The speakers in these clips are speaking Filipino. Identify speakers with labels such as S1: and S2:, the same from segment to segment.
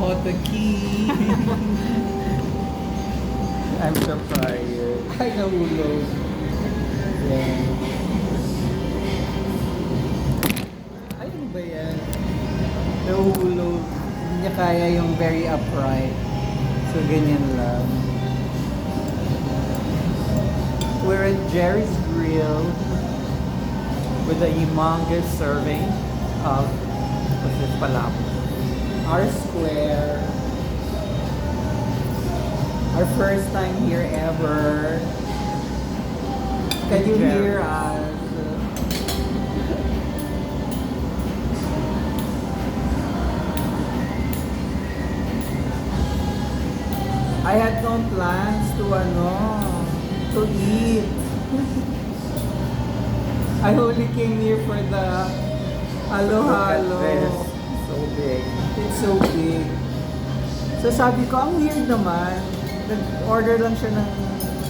S1: Ahotaki.
S2: I'm so tired.
S1: Ay, nahulog.
S2: Yeah.
S1: Ay, ano ba yan? Nahulog. Hindi niya kaya yung very upright. So, ganyan lang. We're at Jerry's Grill with a humongous serving of what's this, palabok. Our square. Our first time here ever. Can you hear us? I had no plans to eat. I only came here for the halo-halo.
S2: So big.
S1: It's so big. So sabi ko, ang weird naman. Nag-order lang siya ng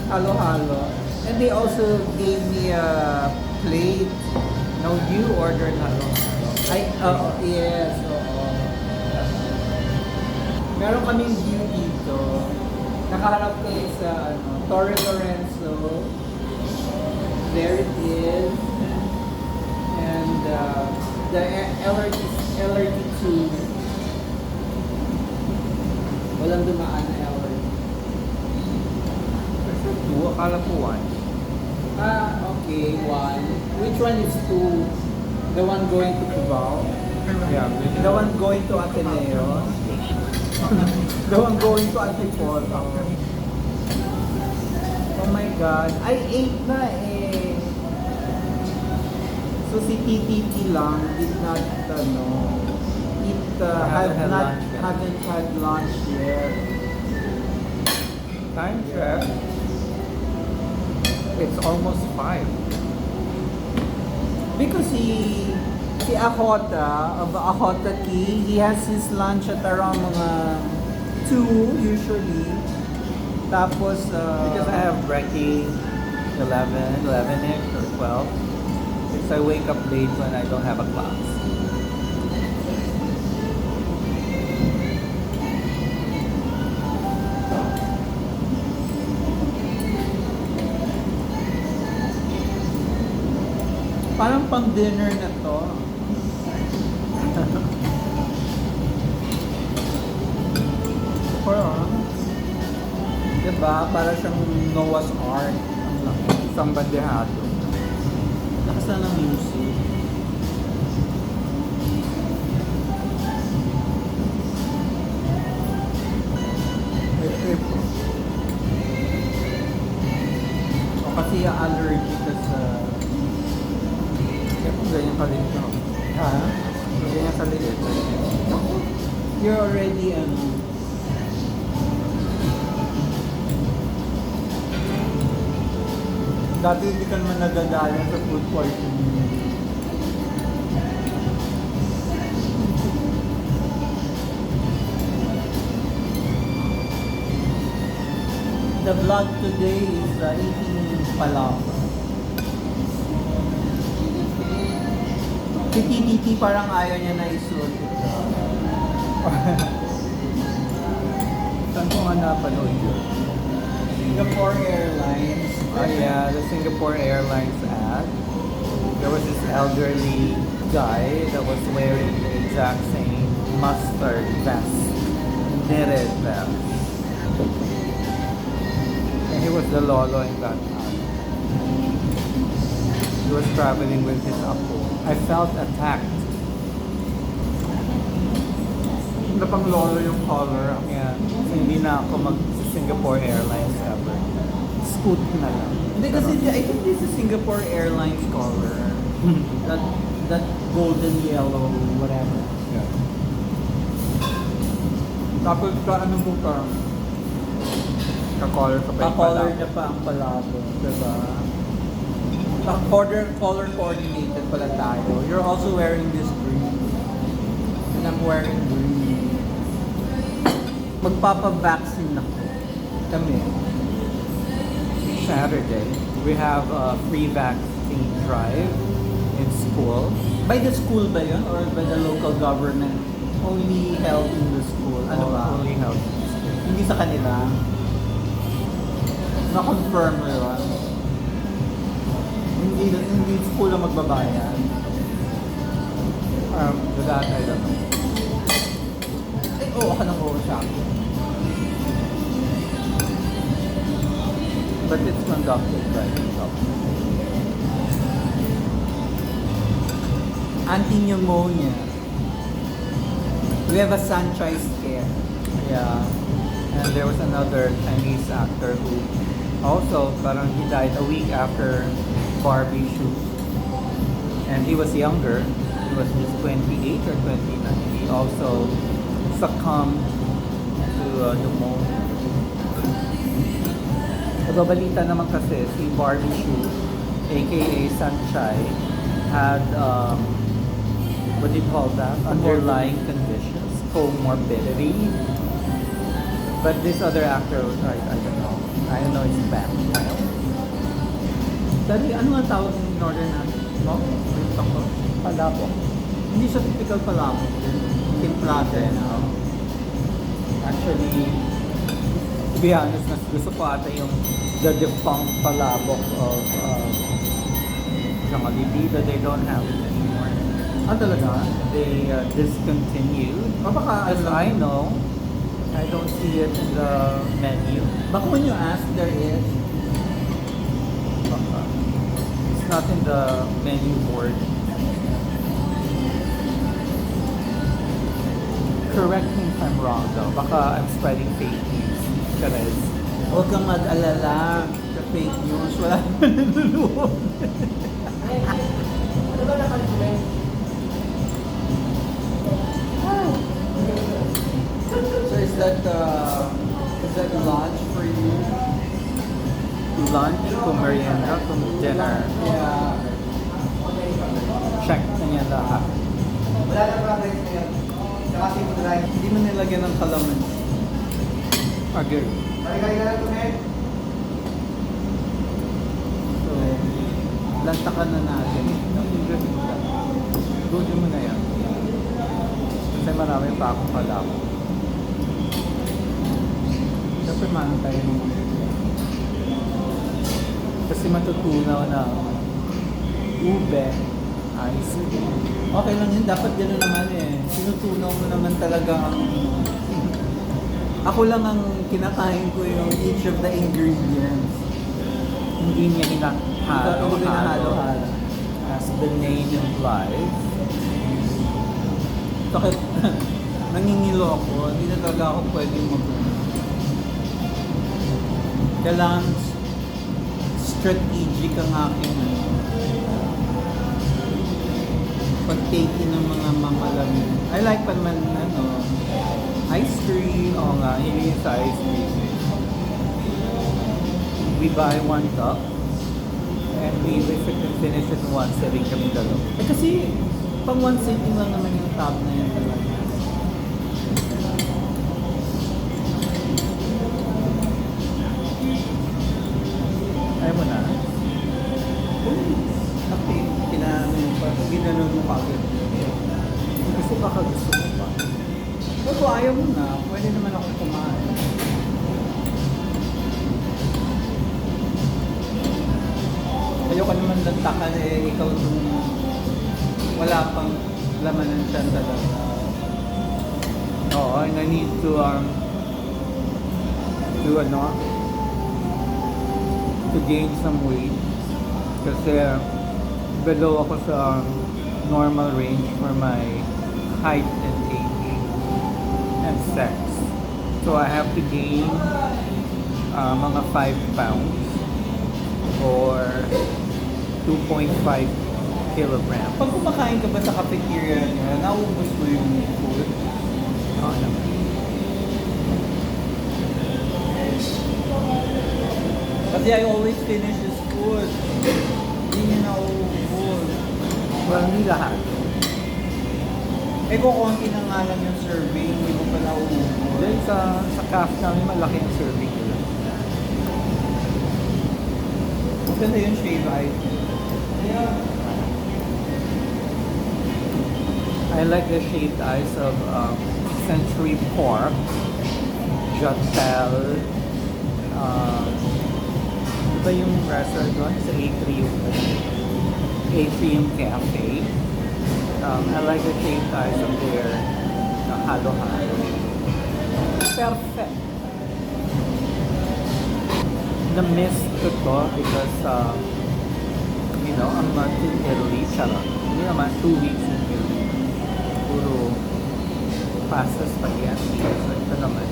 S1: halo-halo. And they also gave me a plate.
S2: No, you ordered halo-halo.
S1: Yes, oo. Meron kaming view dito. Nakaharap kayo sa Torre Lorenzo. There it is. And the LRT2. Walang dumaan na LRT.
S2: Is it two? Akala ko one.
S1: Okay, one. Which one is two? The one going to Cubao?
S2: Yeah.
S1: The one going to Ateneo? The one going to Antipolo? Oh my God. I ate na eh. So si TTT lang did not haven't had lunch yet.
S2: Time check. It's almost 5.
S1: Because si Ahota of Ahotaki, he has his lunch at around mga 2 usually. Tapos
S2: Because I have brekkie 11-ish or 12. Because I wake up late when I don't have a class.
S1: parang pang dinner na to. Parang, diba? Para siyang Noah's Ark. Ang laki.
S2: Isang bandehado.
S1: Lakas na ng music. O kasi allergy ka sa...
S2: Kaya kung ganyan kaliit na.
S1: Ha?
S2: Ganyan kaliit.
S1: You're already dati hindi ka naman nagagaling sa food poisoning. The vlog today is eating palapa. Si TTT parang ayaw niya na isuot ito.
S2: Saan ko nga napanood yun?
S1: Singapore Airlines.
S2: Oh yeah, the Singapore Airlines ad. There was this elderly guy that was wearing the exact same mustard vest, knitted vest. And he was the lolo in that ad. He was traveling with his apo. I felt attacked.
S1: Na pang lolo yung color.
S2: Yeah, hindi na ako mag-Singapore Airlines ever. Scoot na lang.
S1: Hindi kasi I think this is Singapore Airlines color. that golden yellow whatever.
S2: Yeah.
S1: Tapos ano po ka?
S2: Ka-color ka pa yung
S1: Pa-color
S2: palabok.
S1: na pa ang palabo, diba? Color coordinated pala tayo. You're also wearing this green. And I'm wearing green. Magpapa-vaccine ako. Kami.
S2: Saturday, we have a free vaccine drive in school.
S1: By the school ba yun? Or by the local government? only held in the school. Ano ba?
S2: Only held.
S1: Hindi sa kanila. Na-confirm mo yun. Hindi school ang magbabayad.
S2: That I don't know.
S1: Ay, oo ka nang oo sa akin.
S2: But it's conducted by the government.
S1: Anti-pneumonia. We have a sunshine scare.
S2: Yeah. And there was another Chinese actor who also, parang he died a week after Barbie shoot. And he was younger. He was just 28 or 29. He also succumbed to pneumonia. Balita naman kasi si Barbie Shoe, aka Sunshine, had what do you call that? Underlying conditions, comorbidity. But this other actor, I don't know. I don't know his background.
S1: Dali, ano nga tawag ng Northern natin? No? Ito ko.
S2: Palabok.
S1: Hindi siya typical palabok. Timplado na.
S2: Actually, to be honest, mas gusto ko ata yung the defunct palabok of Jollibee, that they don't have it anymore.
S1: Ah, talaga?
S2: They discontinued.
S1: O baka,
S2: As I know, I don't see it in the menu.
S1: baka when you ask, there is.
S2: Baka. It's not in the menu board. Correct me if I'm wrong though. Baka I'm spreading fake news. Perez.
S1: Huwag kang mag-alala sa fake news. Wala naman nanonood.
S3: Ano ba nakalagay?
S1: So is that lunch for you?
S2: Lunch, kung merienda, kung dinner.
S1: Yeah.
S2: Check na niya lahat.
S3: Wala na progress ngayon. Tsaka si Mudray.
S1: Hindi mo nilagyan ng kalaman.
S2: Agree.
S3: Maligay na lang ito, men.
S1: So, lantakan na natin.
S2: Gudin mo na yan. Kasi marami pa akong kalamo.
S1: Siyempre maano tayo nung
S2: Kasi matutunaw na ube, ice cream.
S1: okay lang yun. Dapat gano'n naman eh. Sinutunaw mo naman talaga ang... Ako lang ang kinakain ko yung each of the ingredients.
S2: Hindi niya
S1: Hindi ko
S2: hinahalo-halo
S1: hinahalo-halo.
S2: as the name implies.
S1: Bakit nangingilo ako, hindi na talaga ako pwedeng kailangan strategic ang aking pag-take ng mga mamalamin. I like pa naman ice cream.
S2: Oo nga, hindi sa ice cream. We buy one cup and we finish it once every kami dalawa.
S1: Eh kasi pang one sitting lang naman yung tab na yun talaga.
S2: Ayaw mo na?
S1: Okay, ginanon mo kagad.
S2: Kasi baka gusto mo pa.
S1: Pero ayaw mo na, pwede naman ako kumain. Ayoko naman lantakan eh, ikaw nung wala pang laman ng tiyan talaga.
S2: Oo, and I need to gain some weight. Kasi below ako sa normal range for my height and aging and sex. So I have to gain mga 5 pounds or 2.5 kilograms.
S1: Pag kumakain ka ba sa cafeteria niya, nauubos mo yung food?
S2: Oo naman.
S1: Kasi I always finish his food. Hindi niya nauubos.
S2: Well, hindi lahat.
S1: Eh kung konti na nga lang yung serving, hindi mo pa nauubos.
S2: Dahil sa cafe namin, malaki ang serving nila.
S1: Ganda yung shave ice.
S2: I like the shaved ice of Century Pork, Jotel, iba yung restaurant doon sa Atrium Cafe. I like the shaved ice of their halo-halo. Perfect. Na-miss ko to because you know, a month in Italy, charot. Hindi naman 2 weeks in Italy. Puro pasta spaghetti. So ito naman.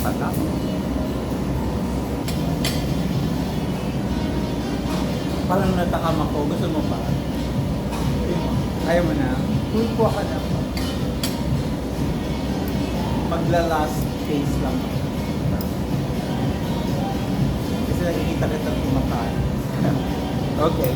S2: Pata.
S1: Parang natakam ako. Gusto mo pa? Ayaw mo na? Kuha ka na pa. Magla-last face lang ako. Kasi nakikita kita kumakain.
S2: Okay.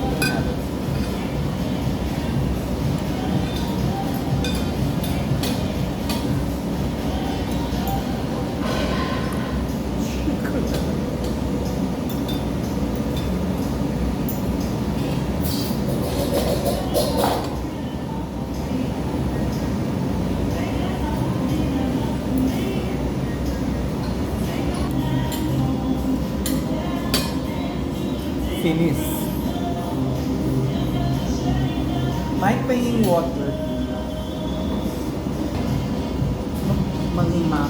S2: Finish.
S1: Mike pahing water. Pangima.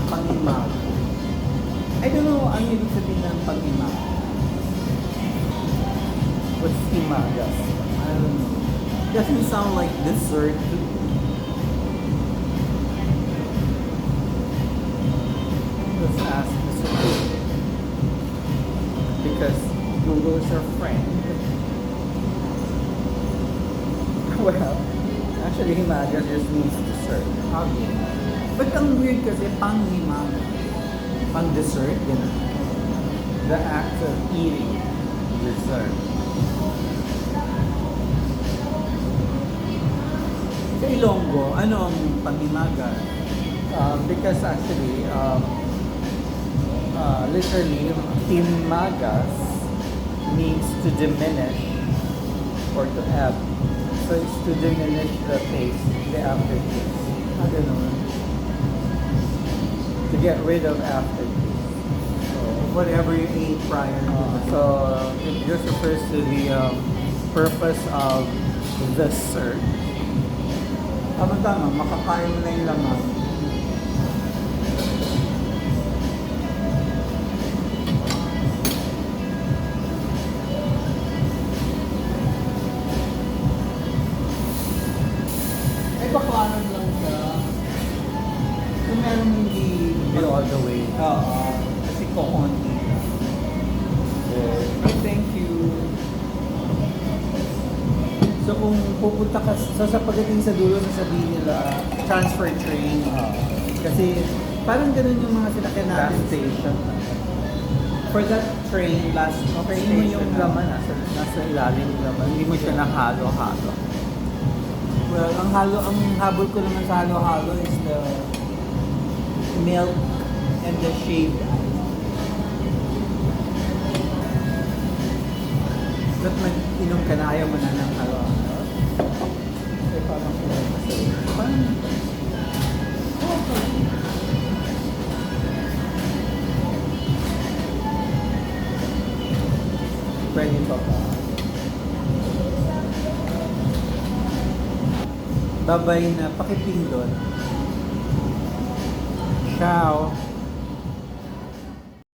S1: I don't know ano ibig sabihin ng pangima.
S2: What's himagas?
S1: I don't know. Doesn't sound like dessert.
S2: Let's ask Mr. Google. Because Google is our friend. Well, actually himagas just means dessert.
S1: Okay. But ang weird kasi panghima. Pang dessert, gano'n.
S2: The act of eating dessert.
S1: Sa Ilonggo, ano ang panghimaga?
S2: Because actually, literally, himagas means to diminish or to ebb. So it's to diminish the taste, the aftertaste.
S1: Ah, gano'n.
S2: To get rid of aftertaste.
S1: Whatever you ate prior to that.
S2: So it just refers to the purpose of the dessert.
S1: Tama-tama, makakain mo na yung laman. Ay, bakalan lang siya. Kung meron hindi...
S2: Be all the way.
S1: Oo. Kasi kukunti. Ay, thank you. So kung pupunta ka, so sa pagdating sa dulo, sasabihin nila, transfer train. Kasi parang ganun yung mga sinakyan natin.
S2: Last station.
S1: For that train, last
S2: Okay,
S1: station
S2: mo yung
S1: na.
S2: laman, nasa ilalim yung laman. Hindi mo siya nahalo-halo.
S1: Well, ang habol ko naman sa halo-halo is the milk and the shaved ice. Ba't mag-inom ka na, ayaw mo na ng halo-halo?
S2: Kasi parang
S1: Parang, okay.
S2: pwede pa ba?
S1: Babay na pakipindot.
S2: Ciao!